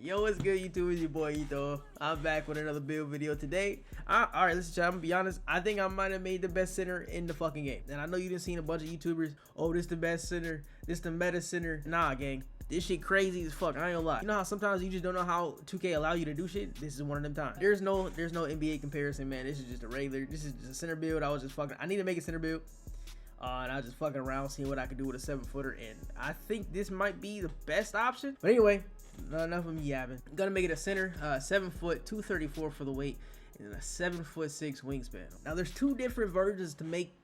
Yo, what's good, YouTube? It's your boy ETho. I'm back with another build video today. Alright, listen, chat, I'm gonna be honest. I think I might have made the best center in the fucking game. And I know you done seen a bunch of YouTubers. Oh, this the best center. This the meta center. Nah, gang. This shit crazy as fuck. I ain't gonna lie. You know how sometimes you just don't know how 2K allow you to do shit? This is one of them times. There's no NBA comparison, man. This is just a regular. This is just a center build. I need to make a center build. And I was just fucking around seeing what I could do with a 7-footer, and I think this might be the best option. But anyway, enough of me yapping. I'm gonna make it a center, 7 foot, 234 for the weight, and a 7'6" wingspan. Now there's two different versions to make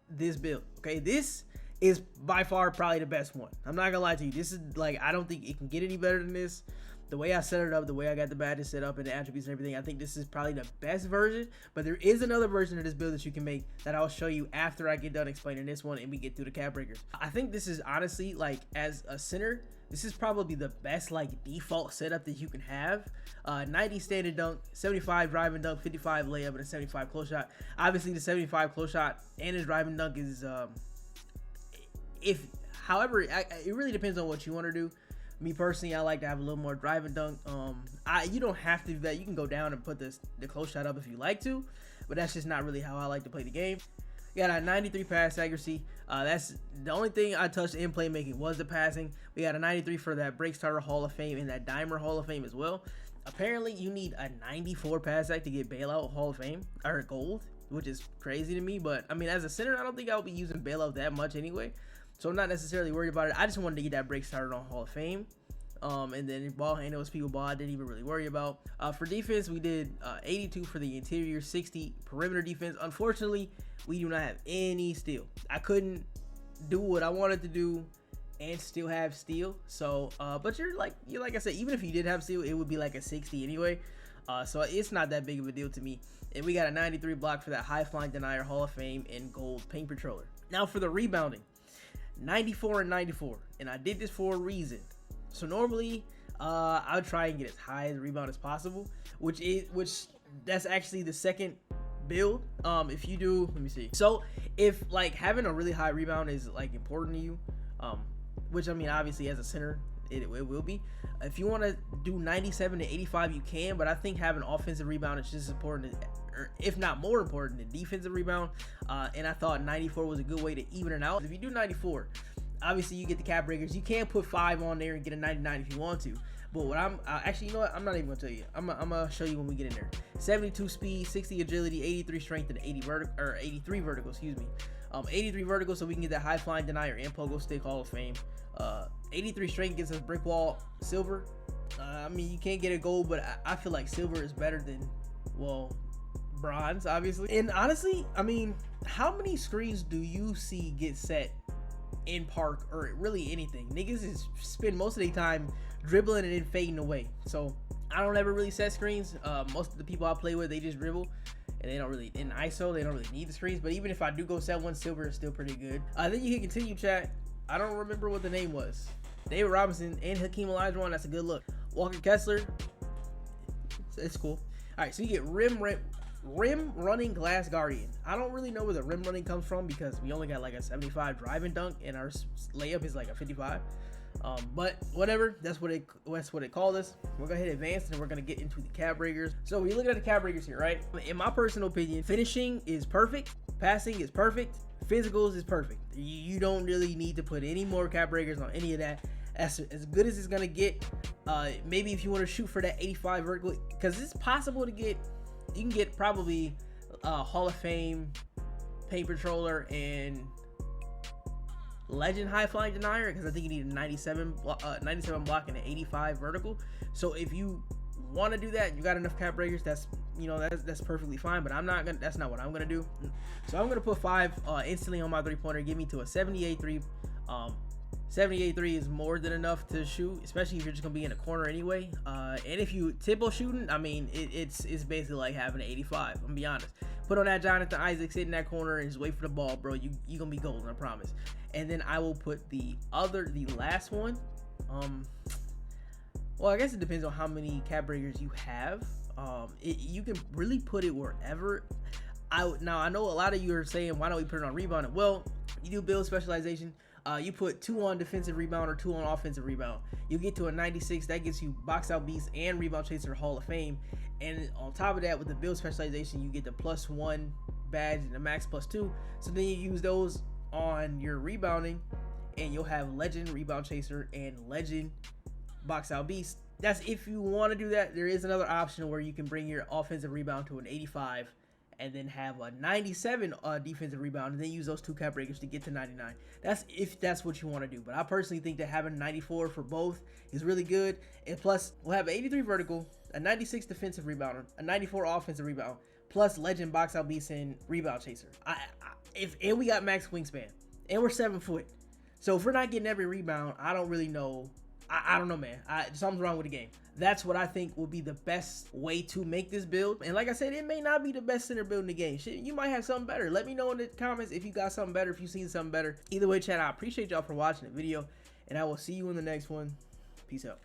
this build. Okay, this is by far probably the best one. I'm not gonna lie to you. This is like, I don't think it can get any better than this. The way I set it up, the way I got the badges set up and the attributes and everything, I think this is probably the best version. But there is another version of this build that you can make that I'll show you after I get done explaining this one and we get through the cap breakers. I think this is honestly, like, as a center, this is probably the best like default setup that you can have. 90 standard dunk, 75 driving dunk, 55 layup, and a 75 close shot. Obviously the 75 close shot and his driving dunk is however, it really depends on what you want to do. Me personally, I like to have a little more driving dunk. You don't have to do that. You can go down and put the close shot up if you like to, but that's just not really how I like to play the game. We got a 93 pass accuracy. That's the only thing I touched in playmaking was the passing. We got a 93 for that break starter Hall of Fame and that dimer Hall of Fame as well. Apparently, you need a 94 pass act to get bailout Hall of Fame or gold, which is crazy to me. But I mean, as a center, I don't think I'll be using bailout that much anyway. So I'm not necessarily worried about it. I just wanted to get that break started on Hall of Fame. And then ball handles, people ball, I didn't even really worry about. For defense, we did 82 for the interior, 60 perimeter defense. Unfortunately, we do not have any steal. I couldn't do what I wanted to do and still have steal. So, but you're like I said, even if you did have steal, it would be like a 60 anyway. So it's not that big of a deal to me. And we got a 93 block for that high flying denier Hall of Fame and gold paint patroller. Now for the rebounding. 94 and 94, and I did this for a reason. So normally I would try and get as high as rebound as possible, which that's actually the second build. If you do, let me see. So if like having a really high rebound is like important to you, which I mean obviously as a center it will be. If you want to do 97 to 85, you can, but I think having offensive rebound is just as important, or if not more important, than defensive rebound. And I thought 94 was a good way to even it out. If you do 94, obviously you get the cap breakers. You can put 5 on there and get a 99 if you want to. But what actually, you know what? I'm not even gonna tell you. I'm gonna show you when we get in there. 72 speed, 60 agility, 83 strength, and 83 vertical. Excuse me. 83 vertical, so we can get that high flying denier and pogo stick Hall of Fame. 83 strength gets us brick wall silver. I mean, you can't get a gold, but I feel like silver is better than, well, bronze, obviously. And honestly, I mean, how many screens do you see get set in park or really anything? Niggas is spend most of their time dribbling and then fading away. So I don't ever really set screens. Most of the people I play with, they just dribble. And they don't really, in ISO, they don't really need the screens. But even if I do go set one, silver is still pretty good. Then you can continue, chat. I don't remember what the name was. David Robinson and Hakeem Olajuwon, that's a good look. Walker Kessler, it's cool. All right, so you get rim running glass guardian. I don't really know where the rim running comes from because we only got like a 75 driving dunk and our layup is like a 55. But whatever, that's what it called us. We're gonna hit advanced and we're gonna get into the cap breakers. So we're looking at the cap breakers here, right? In my personal opinion, finishing is perfect, passing is perfect, physicals is perfect. You don't really need to put any more cap breakers on any of that. That's as good as it's gonna get. Maybe if you want to shoot for that 85 vertical, because it's possible to get, you can get probably Hall of Fame paint patroller and legend high flying denier, because I think you need a 97 block and an 85 vertical. So if you want to do that, you got enough cap breakers, that's perfectly fine. But that's not what I'm gonna do. So I'm gonna put 5 instantly on my 3-pointer, get me to a 78-3. 78-3 is more than enough to shoot, especially if you're just gonna be in a corner anyway. And if you tipple shooting, I mean, it's basically like having an 85. I'm gonna be honest. Put on that Jonathan Isaac, sit in that corner and just wait for the ball, bro. You gonna be golden, I promise. And then I will put the last one. Well, I guess it depends on how many cap breakers you have. You can really put it wherever. Now I know a lot of you are saying, why don't we put it on rebounding? Well, you do build specialization. You put 2 on defensive rebound or 2 on offensive rebound. You get to a 96. That gets you box out beast and rebound chaser Hall of Fame. And on top of that, with the build specialization, you get the +1 badge and the max +2. So then you use those on your rebounding, and you'll have legend rebound chaser and legend box out beast. That's if you want to do that. There is another option where you can bring your offensive rebound to an 85 and then have a 97 defensive rebound, and then use those 2 cap breakers to get to 99. That's if that's what you want to do. But I personally think that having 94 for both is really good. And plus, we'll have an 83 vertical, a 96 defensive rebounder, a 94 offensive rebound, plus legend box out beast and rebound chaser. And we got max wingspan, and we're 7 foot. So if we're not getting every rebound, I don't really know. I don't know, man. Something's wrong with the game. That's what I think will be the best way to make this build. And like I said, it may not be the best center build in the game. Shit, you might have something better. Let me know in the comments if you got something better, if you've seen something better. Either way, chat, I appreciate y'all for watching the video, and I will see you in the next one. Peace out.